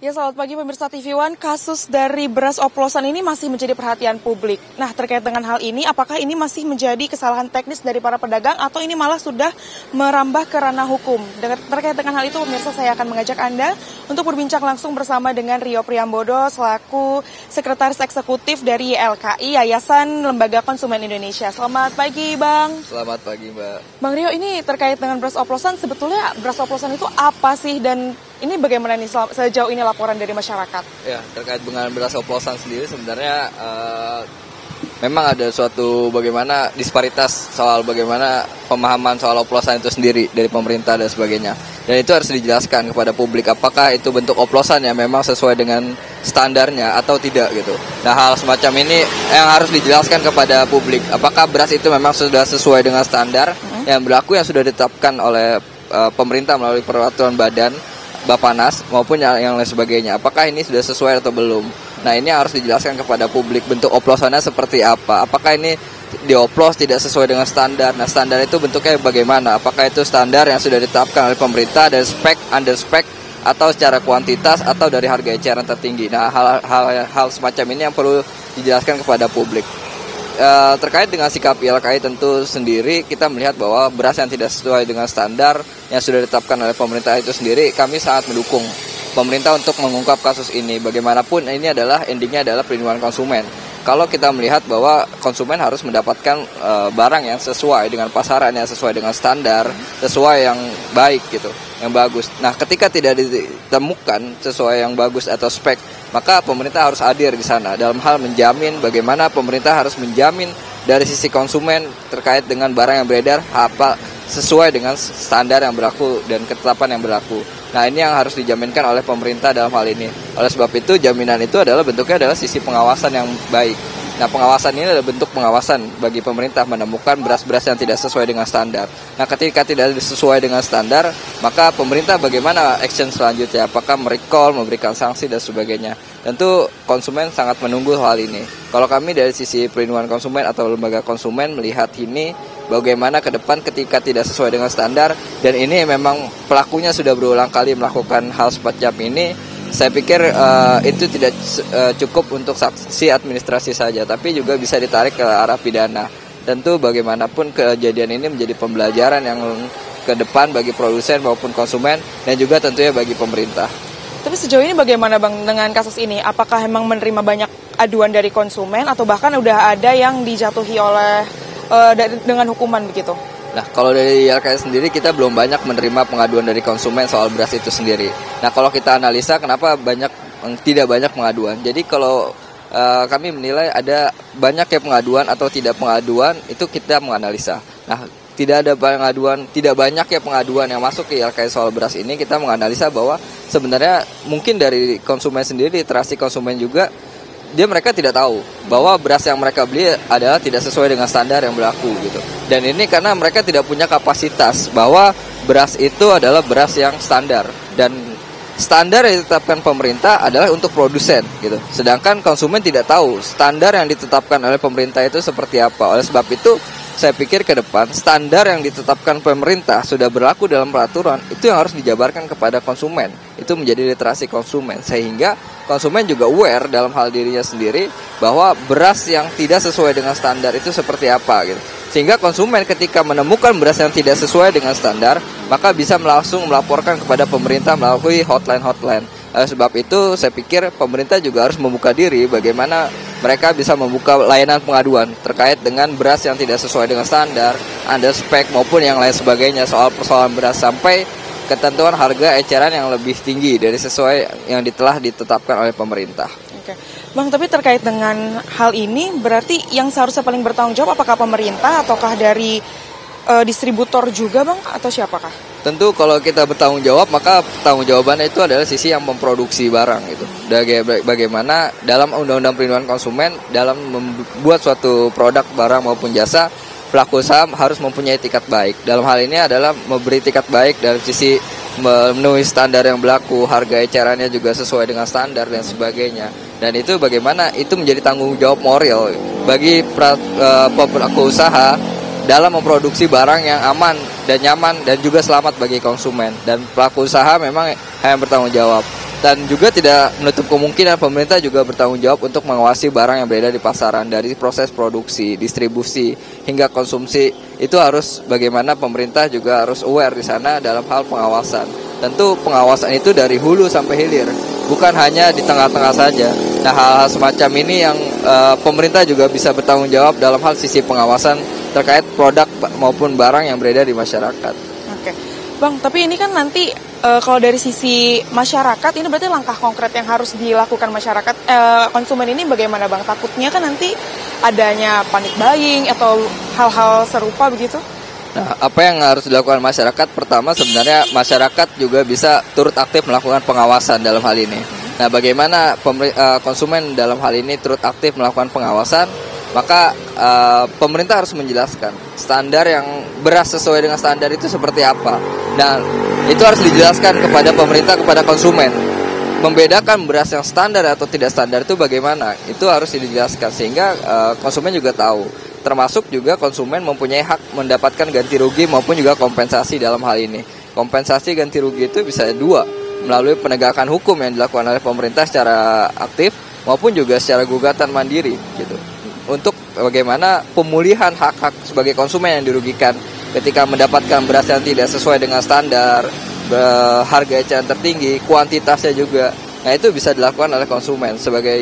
Ya, selamat pagi pemirsa TV One. Kasus dari beras oplosan ini masih menjadi perhatian publik. Nah, terkait dengan hal ini, apakah ini masih menjadi kesalahan teknis dari para pedagang atau ini malah sudah merambah ke ranah hukum? Terkait dengan hal itu, pemirsa, saya akan mengajak Anda untuk berbincang langsung bersama dengan Rio Priambodo selaku Sekretaris Eksekutif dari YLKI, Yayasan Lembaga Konsumen Indonesia. Selamat pagi, Bang. Selamat pagi, Mbak. Bang Rio, ini terkait dengan beras oplosan, sebetulnya beras oplosan itu apa sih dan ini bagaimana nih sejauh ini laporan dari masyarakat? Ya, terkait dengan beras oplosan sendiri sebenarnya memang ada suatu bagaimana disparitas soal bagaimana pemahaman soal oplosan itu sendiri dari pemerintah dan sebagainya. Dan itu harus dijelaskan kepada publik apakah itu bentuk oplosan yang memang sesuai dengan standarnya atau tidak gitu. Nah, hal semacam ini yang harus dijelaskan kepada publik. Apakah beras itu memang sudah sesuai dengan standar yang berlaku yang sudah ditetapkan oleh pemerintah melalui peraturan badan Bapanas maupun yang lain sebagainya. Apakah ini sudah sesuai atau belum? Nah, ini harus dijelaskan kepada publik bentuk oplosannya seperti apa. Apakah ini dioplos tidak sesuai dengan standar? Nah, standar itu bentuknya bagaimana? Apakah itu standar yang sudah ditetapkan oleh pemerintah dari spek, under spek, atau secara kuantitas atau dari harga eceran tertinggi? Nah, hal semacam ini yang perlu dijelaskan kepada publik. Terkait dengan sikap YLKI tentu sendiri kita melihat bahwa beras yang tidak sesuai dengan standar yang sudah ditetapkan oleh pemerintah itu sendiri, kami sangat mendukung pemerintah untuk mengungkap kasus ini. Bagaimanapun ini adalah endingnya adalah perlindungan konsumen. Kalau kita melihat bahwa konsumen harus mendapatkan barang yang sesuai dengan pasaran, yang sesuai dengan standar, sesuai yang baik gitu, yang bagus. Nah, ketika tidak ditemukan sesuai yang bagus atau spek, maka pemerintah harus hadir di sana dalam hal menjamin bagaimana pemerintah harus menjamin dari sisi konsumen terkait dengan barang yang beredar apa sesuai dengan standar yang berlaku dan ketetapan yang berlaku. Nah, ini yang harus dijaminkan oleh pemerintah dalam hal ini. Oleh sebab itu, jaminan itu adalah bentuknya adalah sisi pengawasan yang baik. Nah, pengawasan ini adalah bentuk pengawasan bagi pemerintah menemukan beras-beras yang tidak sesuai dengan standar. Nah, ketika tidak sesuai dengan standar, maka pemerintah bagaimana action selanjutnya? Apakah merecall, memberikan sanksi, dan sebagainya? Tentu konsumen sangat menunggu hal ini. Kalau kami dari sisi perlindungan konsumen atau lembaga konsumen melihat ini, bagaimana ke depan ketika tidak sesuai dengan standar, dan ini memang pelakunya sudah berulang kali melakukan hal semacam ini, saya pikir itu tidak cukup untuk sanksi administrasi saja, tapi juga bisa ditarik ke arah pidana. Tentu bagaimanapun kejadian ini menjadi pembelajaran yang ke depan bagi produsen maupun konsumen dan juga tentunya bagi pemerintah. Tapi sejauh ini bagaimana, Bang, dengan kasus ini? Apakah memang menerima banyak aduan dari konsumen atau bahkan udah ada yang dijatuhi oleh dengan hukuman begitu? Nah, kalau dari YLKI sendiri kita belum banyak menerima pengaduan dari konsumen soal beras itu sendiri. Nah, kalau kita analisa kenapa tidak banyak pengaduan. Jadi kalau kami menilai ada banyak ya pengaduan atau tidak pengaduan, itu kita menganalisa. Nah, tidak banyak ya pengaduan yang masuk ke YLKI soal beras ini, kita menganalisa bahwa sebenarnya mungkin dari konsumen sendiri, literasi konsumen juga, mereka tidak tahu bahwa beras yang mereka beli adalah tidak sesuai dengan standar yang berlaku gitu. Dan ini karena mereka tidak punya kapasitas bahwa beras itu adalah beras yang standar, dan standar yang ditetapkan pemerintah adalah untuk produsen gitu. Sedangkan konsumen tidak tahu standar yang ditetapkan oleh pemerintah itu seperti apa. Oleh sebab itu saya pikir ke depan standar yang ditetapkan pemerintah sudah berlaku dalam peraturan itu yang harus dijabarkan kepada konsumen. Itu menjadi literasi konsumen sehingga konsumen juga aware dalam hal dirinya sendiri bahwa beras yang tidak sesuai dengan standar itu seperti apa gitu. Sehingga konsumen ketika menemukan beras yang tidak sesuai dengan standar, maka bisa langsung melaporkan kepada pemerintah melalui hotline. Sebab itu saya pikir pemerintah juga harus membuka diri bagaimana mereka bisa membuka layanan pengaduan terkait dengan beras yang tidak sesuai dengan standar, under spek maupun yang lain sebagainya soal persoalan beras sampai ketentuan harga eceran yang lebih tinggi dari sesuai yang telah ditetapkan oleh pemerintah. Oke. Bang, tapi terkait dengan hal ini berarti yang seharusnya paling bertanggung jawab apakah pemerintah ataukah dari distributor juga, Bang, atau siapakah? Tentu kalau kita bertanggung jawab, maka tanggung jawabannya itu adalah sisi yang memproduksi barang gitu. Bagaimana dalam Undang-Undang Perlindungan Konsumen dalam membuat suatu produk, barang maupun jasa, pelaku usaha harus mempunyai etikat baik. Dalam hal ini adalah memberi etikat baik dari sisi memenuhi standar yang berlaku, harga ecerannya juga sesuai dengan standar dan sebagainya. Dan itu bagaimana itu menjadi tanggung jawab moral bagi pelaku usaha dalam memproduksi barang yang aman dan nyaman dan juga selamat bagi konsumen. Dan pelaku usaha memang yang bertanggung jawab. Dan juga tidak menutup kemungkinan pemerintah juga bertanggung jawab untuk mengawasi barang yang beredar di pasaran, dari proses produksi, distribusi, hingga konsumsi. Itu harus bagaimana pemerintah juga harus aware di sana dalam hal pengawasan. Tentu pengawasan itu dari hulu sampai hilir, bukan hanya di tengah-tengah saja. Nah, hal-hal semacam ini yang pemerintah juga bisa bertanggung jawab dalam hal sisi pengawasan terkait produk maupun barang yang beredar di masyarakat. Oke, Bang, tapi ini kan nanti kalau dari sisi masyarakat, ini berarti langkah konkret yang harus dilakukan masyarakat, konsumen ini bagaimana, Bang? Takutnya kan nanti adanya panic buying atau hal-hal serupa begitu? Nah, apa yang harus dilakukan masyarakat? Pertama, sebenarnya masyarakat juga bisa turut aktif melakukan pengawasan dalam hal ini. Nah, bagaimana konsumen dalam hal ini turut aktif melakukan pengawasan? Maka pemerintah harus menjelaskan standar yang beras sesuai dengan standar itu seperti apa. Nah, itu harus dijelaskan kepada pemerintah, kepada konsumen. Membedakan beras yang standar atau tidak standar itu bagaimana? Itu harus dijelaskan sehingga konsumen juga tahu. Termasuk juga konsumen mempunyai hak mendapatkan ganti rugi maupun juga kompensasi dalam hal ini. Kompensasi ganti rugi itu bisa dua, melalui penegakan hukum yang dilakukan oleh pemerintah secara aktif maupun juga secara gugatan mandiri gitu. Untuk bagaimana pemulihan hak-hak sebagai konsumen yang dirugikan ketika mendapatkan beras yang tidak sesuai dengan standar, harga eceran tertinggi, kuantitasnya juga. Nah, itu bisa dilakukan oleh konsumen sebagai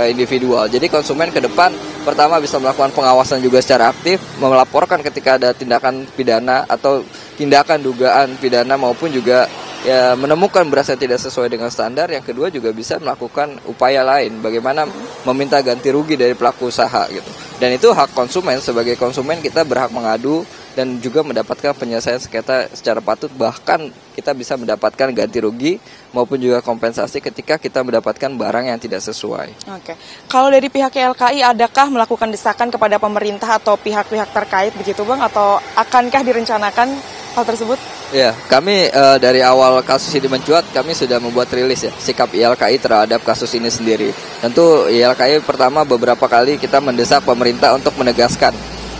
individual. Jadi konsumen ke depan pertama bisa melakukan pengawasan juga secara aktif, melaporkan ketika ada tindakan pidana atau tindakan dugaan pidana maupun juga ya menemukan beras yang tidak sesuai dengan standar. Yang kedua juga bisa melakukan upaya lain, bagaimana meminta ganti rugi dari pelaku usaha gitu. Dan itu hak konsumen. Sebagai konsumen kita berhak mengadu dan juga mendapatkan penyelesaian sengketa secara patut, bahkan kita bisa mendapatkan ganti rugi maupun juga kompensasi ketika kita mendapatkan barang yang tidak sesuai. Oke. Kalau dari pihak YLKI, adakah melakukan desakan kepada pemerintah atau pihak-pihak terkait begitu, Bang? Atau akankah direncanakan hal tersebut? Ya, kami dari awal kasus ini mencuat, kami sudah membuat rilis ya, sikap YLKI terhadap kasus ini sendiri. Tentu YLKI pertama beberapa kali kita mendesak pemerintah untuk menegaskan,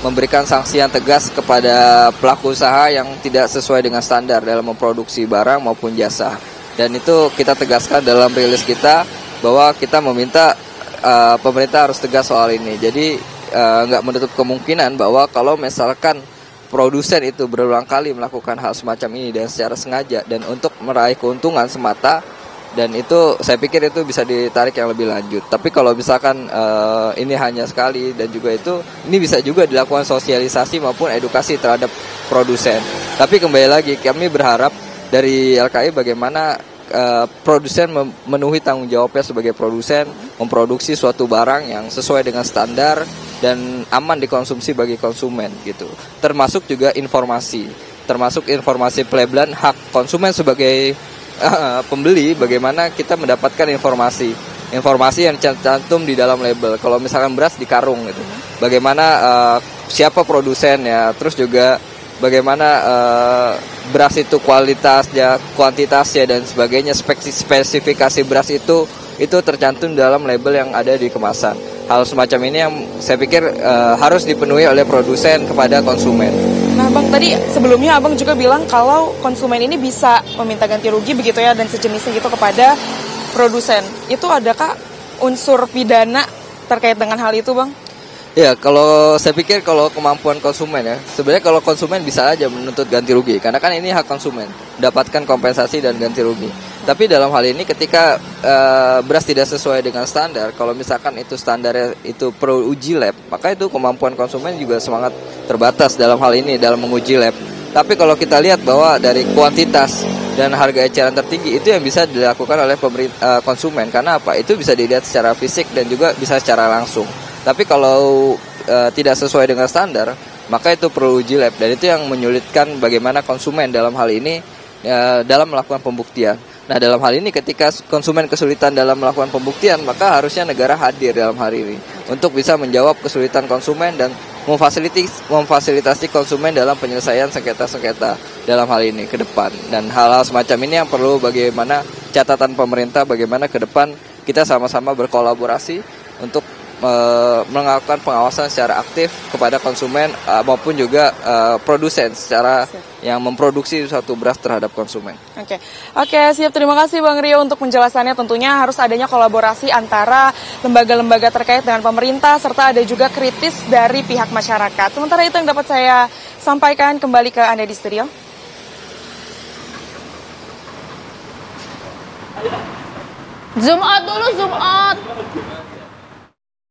memberikan sanksi yang tegas kepada pelaku usaha yang tidak sesuai dengan standar dalam memproduksi barang maupun jasa. Dan itu kita tegaskan dalam rilis kita bahwa kita meminta pemerintah harus tegas soal ini. Jadi nggak menutup kemungkinan bahwa kalau misalkan produsen itu berulang kali melakukan hal semacam ini dan secara sengaja dan untuk meraih keuntungan semata, dan itu saya pikir itu bisa ditarik yang lebih lanjut. Tapi kalau misalkan ini hanya sekali dan juga itu, ini bisa juga dilakukan sosialisasi maupun edukasi terhadap produsen. Tapi kembali lagi kami berharap dari LKI bagaimana produsen memenuhi tanggung jawabnya sebagai produsen, memproduksi suatu barang yang sesuai dengan standar dan aman dikonsumsi bagi konsumen gitu. Termasuk juga informasi pelabelan hak konsumen sebagai pembeli, bagaimana kita mendapatkan informasi yang tercantum di dalam label. Kalau misalkan beras di karung gitu, bagaimana siapa produsennya, terus juga bagaimana beras itu kualitasnya, kuantitasnya dan sebagainya, spesifikasi beras itu tercantum dalam label yang ada di kemasan. Hal semacam ini yang saya pikir harus dipenuhi oleh produsen kepada konsumen. Nah, Bang, tadi sebelumnya Abang juga bilang kalau konsumen ini bisa meminta ganti rugi begitu ya dan sejenisnya gitu kepada produsen. Itu adakah unsur pidana terkait dengan hal itu, Bang? Ya, kalau saya pikir kalau kemampuan konsumen ya, sebenarnya kalau konsumen bisa aja menuntut ganti rugi, karena kan ini hak konsumen, mendapatkan kompensasi dan ganti rugi. Tapi dalam hal ini ketika beras tidak sesuai dengan standar, kalau misalkan itu standarnya itu perlu uji lab, maka itu kemampuan konsumen juga sangat terbatas dalam hal ini, dalam menguji lab. Tapi kalau kita lihat bahwa dari kuantitas dan harga eceran tertinggi itu yang bisa dilakukan oleh konsumen, karena apa? Itu bisa dilihat secara fisik dan juga bisa secara langsung. Tapi kalau tidak sesuai dengan standar, maka itu perlu uji lab, dan itu yang menyulitkan bagaimana konsumen dalam hal ini dalam melakukan pembuktian. Nah, dalam hal ini ketika konsumen kesulitan dalam melakukan pembuktian, maka harusnya negara hadir dalam hal ini untuk bisa menjawab kesulitan konsumen dan memfasilitasi konsumen dalam penyelesaian sengketa-sengketa dalam hal ini ke depan. Dan hal-hal semacam ini yang perlu bagaimana catatan pemerintah, bagaimana ke depan kita sama-sama berkolaborasi untuk melakukan pengawasan secara aktif kepada konsumen maupun juga produsen secara yang memproduksi suatu beras terhadap konsumen. Oke, siap. Terima kasih Bang Rio untuk penjelasannya. Tentunya harus adanya kolaborasi antara lembaga-lembaga terkait dengan pemerintah serta ada juga kritis dari pihak masyarakat. Sementara itu yang dapat saya sampaikan, kembali ke Anda di studio. Zoom out dulu, zoom out.